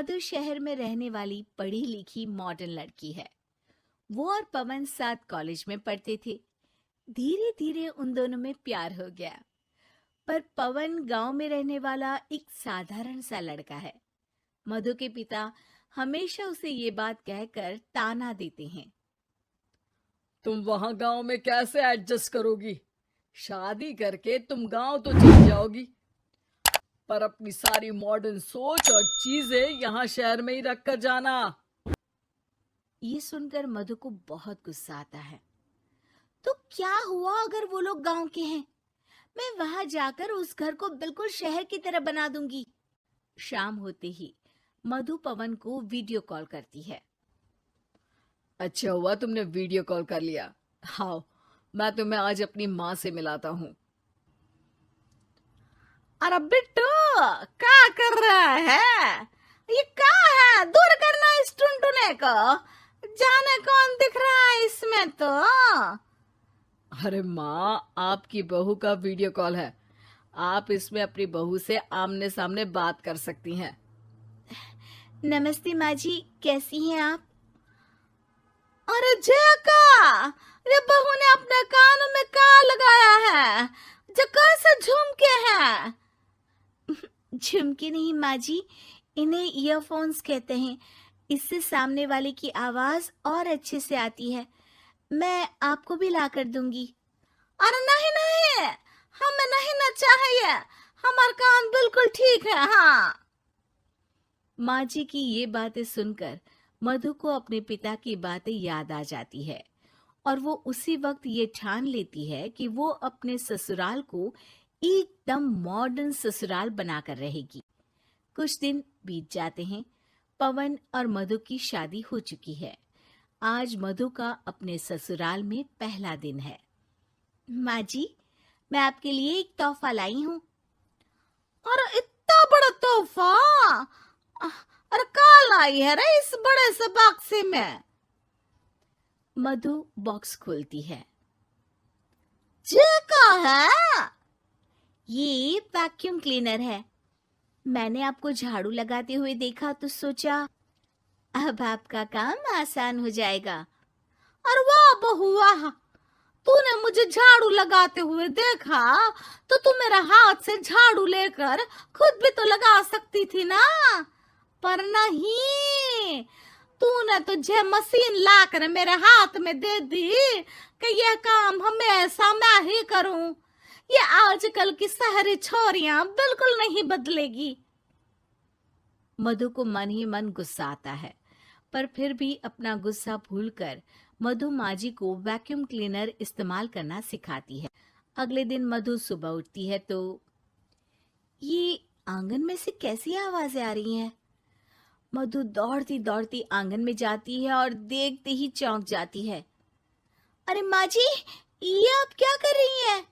मधु शहर में रहने वाली पढ़ी लिखी मॉडर्न लड़की है। वो और पवन साथ कॉलेज में पढ़ते थे। धीरे धीरे उन दोनों में प्यार हो गया। पर पवन गांव में रहने वाला एक साधारण सा लड़का है। मधु के पिता हमेशा उसे ये बात कहकर ताना देते हैं। तुम वहां गांव में कैसे एडजस्ट करोगी? शादी करके तुम गांव तो चली जाओगी, पर अपनी सारी मॉडर्न सोच और चीजें यहाँ शहर में ही रख कर जाना। ये सुनकर मधु को बहुत गुस्सा आता है। तो क्या हुआ अगर वो लोग गांव के हैं? मैं वहां जाकर उस घर को बिल्कुल शहर की तरह बना दूंगी। शाम होते ही मधु पवन को वीडियो कॉल करती है। अच्छा हुआ तुमने वीडियो कॉल कर लिया। हाँ, मैं तुम्हें आज अपनी माँ से मिलाता हूँ। अरे बिट्टू, क्या कर रहा है? ये क्या है? दूर करना इस टुनटुने को। जाने कौन दिख रहा है इसमें तो। अरे माँ, आपकी बहू का वीडियो कॉल है। आप इसमें अपनी बहू से आमने सामने बात कर सकती हैं। नमस्ते माँ जी, कैसी हैं आप? अरे जेका, ये बहू ने अपने कानों में क्या लगाया है? जो कैसे झुमके हैं? झुमके नहीं माँ जी, इन्हें ईयरफोन्स कहते हैं। इससे सामने वाले की आवाज और अच्छे से आती है। मैं आपको भी ला कर दूंगी। अरे नहीं नहीं, हमें नहीं ना चाहिए। हमारे कान बिल्कुल ठीक है। हाँ। माँ जी की ये बातें सुनकर मधु को अपने पिता की बातें याद आ जाती है और वो उसी वक्त ये ठान लेती है कि वो अपने ससुराल को एकदम मॉडर्न ससुराल बनाकर रहेगी। कुछ दिन बीत जाते हैं। पवन और मधु की शादी हो चुकी है। आज मधु का अपने ससुराल में पहला दिन है। माँ जी, मैं आपके लिए एक तोहफा लाई हूँ। अरे इतना बड़ा तोहफा! अरे क्या लाई है रे इस बड़े से बक्से में? मधु बॉक्स खोलती है। ये क्या है? ये वैक्यूम क्लीनर है। मैंने आपको झाड़ू लगाते हुए देखा तो सोचा अब आपका काम आसान हो जाएगा। अरे वाह बहू वाह! तूने मुझे झाड़ू लगाते हुए देखा तो तू मेरे हाथ से झाड़ू लेकर खुद भी तो लगा सकती थी ना। पर नहीं, तूने तुझे मशीन लाकर मेरे हाथ में दे दी कि यह काम हमेशा मैं ही करूं। ये आजकल की शहरी छोरियां बिल्कुल नहीं बदलेगी। मधु को मन ही मन गुस्सा आता है, पर फिर भी अपना गुस्सा भूलकर मधु माँ जी को वैक्यूम क्लीनर इस्तेमाल करना सिखाती है। अगले दिन मधु सुबह उठती है तो ये आंगन में से कैसी आवाजें आ रही हैं? मधु दौड़ती दौड़ती आंगन में जाती है और देखते ही चौंक जाती है। अरे माँ जी, ये आप क्या कर रही हैं?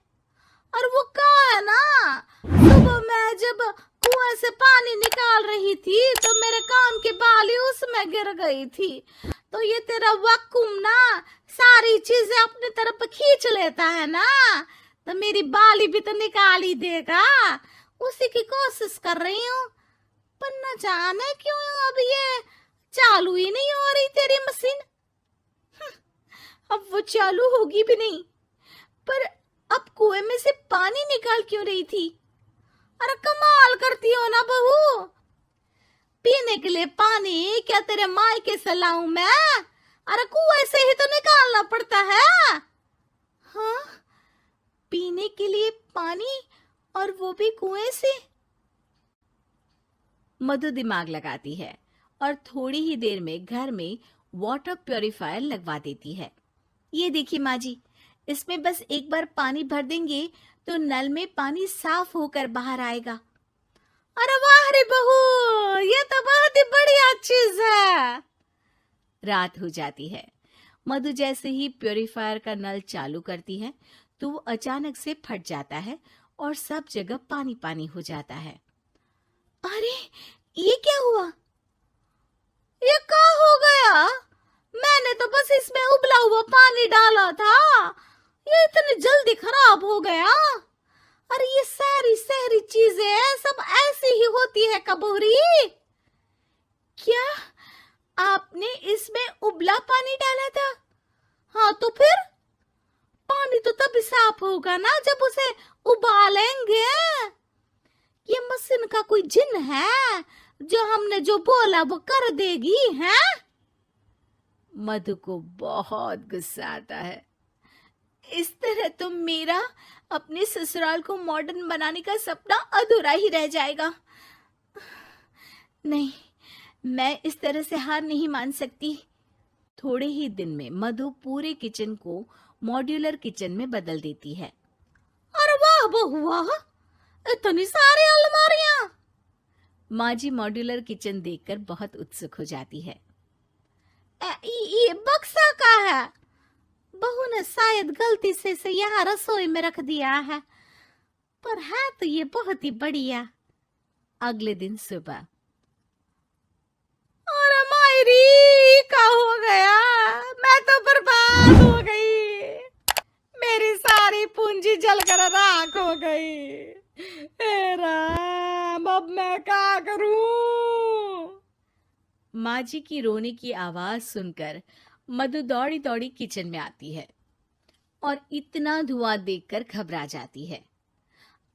और वो क्या है ना, सुबह मैं जब कुएं से पानी निकाल रही थी तो मेरे कान की बाली उसमें गिर गई थी। तो ये तेरा वैक्यूम ना सारी चीजें अपनी तरफ खींच लेता है ना, तो मेरी बाली भी तो निकाल ही देगा। उसी की कोशिश कर रही हूँ, पर न जाने क्यों अब ये चालू ही नहीं हो रही तेरी मशीन। अब वो चालू होगी भी नहीं। पर अब कुएं में से पानी निकाल क्यों रही थी? अरे कमाल करती हो ना बहू। पीने के लिए पानी क्या तेरे मायके से लाऊं मैं? अरे कुएं से ही तो निकालना पड़ता है। हाँ, पीने के लिए पानी, और वो भी कुएं से। मधु दिमाग लगाती है और थोड़ी ही देर में घर में वाटर प्योरीफायर लगवा देती है। ये देखिए माँ जी, इसमें बस एक बार पानी भर देंगे तो नल में पानी साफ होकर बाहर आएगा। अरे वाह रे बहू, ये तो बहुत ही बढ़िया चीज है। रात हो जाती है। मधु जैसे ही प्योरीफायर का नल चालू करती है तो वो अचानक से फट जाता है और सब जगह पानी पानी हो जाता है। अरे ये क्या हुआ? ये क्या हो गया? मैंने तो बस इसमें उबला हुआ पानी डाला था, ये इतनी जल्दी खराब हो गया। अरे ये सारी शहरी चीजें सब ऐसी ही होती है कबूरी। क्या आपने इसमें उबला पानी डाला था? हाँ तो फिर पानी तो तभी साफ होगा ना जब उसे उबालेंगे। ये मशीन का कोई जिन है जो हमने जो बोला वो कर देगी है? मधु को बहुत गुस्सा आता है। इस तरह तो मेरा अपने ससुराल को मॉडर्न बनाने का सपना अधूरा ही रह जाएगा। नहीं, मैं इस तरह से हार नहीं मान सकती। थोड़े ही दिन में मधु पूरे किचन को मॉड्यूलर किचन में बदल देती है। अरे वाह बहुआ, इतनी सारी अलमारियां। माँ जी मॉड्यूलर किचन देखकर बहुत उत्सुक हो जाती है। ये बक्सा का है? बहू ने शायद गलती से इसे यहाँ रसोई में रख दिया है, पर है तो ये बहुत ही बढ़िया। अगले दिन सुबह। अरे मायरी का हो गया, मैं तो बर्बाद हो गई, मेरी सारी पूंजी जलकर राख हो गई। हे राम, अब मैं क्या करूं? माँ जी की रोने की आवाज सुनकर मधु दौड़ी दौड़ी किचन में आती है और इतना धुआं देखकर घबरा जाती है।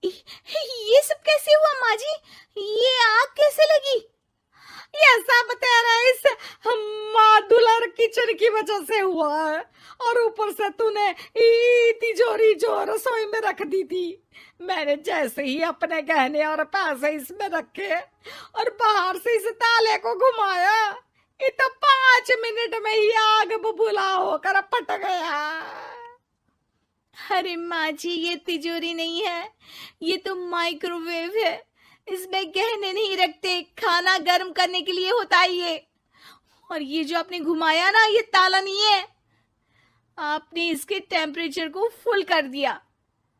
ये सब कैसे हुआ माँ जी? ये आग कैसे लगी? ये सब तेरा इस मॉड्यूलर किचन की वजह से हुआ है, और ऊपर से तूने तिजोरी जो रसोई में रख दी थी, मैंने जैसे ही अपने गहने और पैसे इसमें रखे और बाहर से इस ताले को घुमाया, ये तो 5 मिनट में ही आग बबूला होकर फट गया। अरे माँ जी, ये तिजोरी नहीं है, ये तो माइक्रोवेव है। इसमें गहने नहीं रखते, खाना गर्म करने के लिए होता है ये। और ये जो आपने घुमाया ना, ये ताला नहीं है, आपने इसके टेम्परेचर को फुल कर दिया,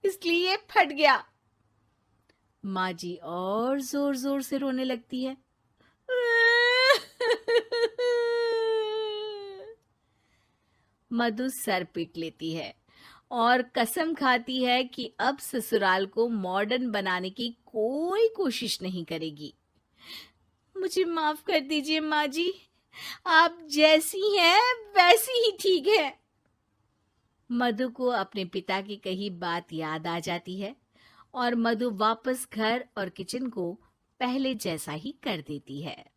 इसलिए ये फट गया। माँ जी और जोर जोर से रोने लगती है। मधु सर पीट लेती है और कसम खाती है कि अब ससुराल को मॉडर्न बनाने की कोई कोशिश नहीं करेगी। मुझे माफ कर दीजिए माँ जी, आप जैसी हैं वैसी ही ठीक है। मधु को अपने पिता की कही बात याद आ जाती है और मधु वापस घर और किचन को पहले जैसा ही कर देती है।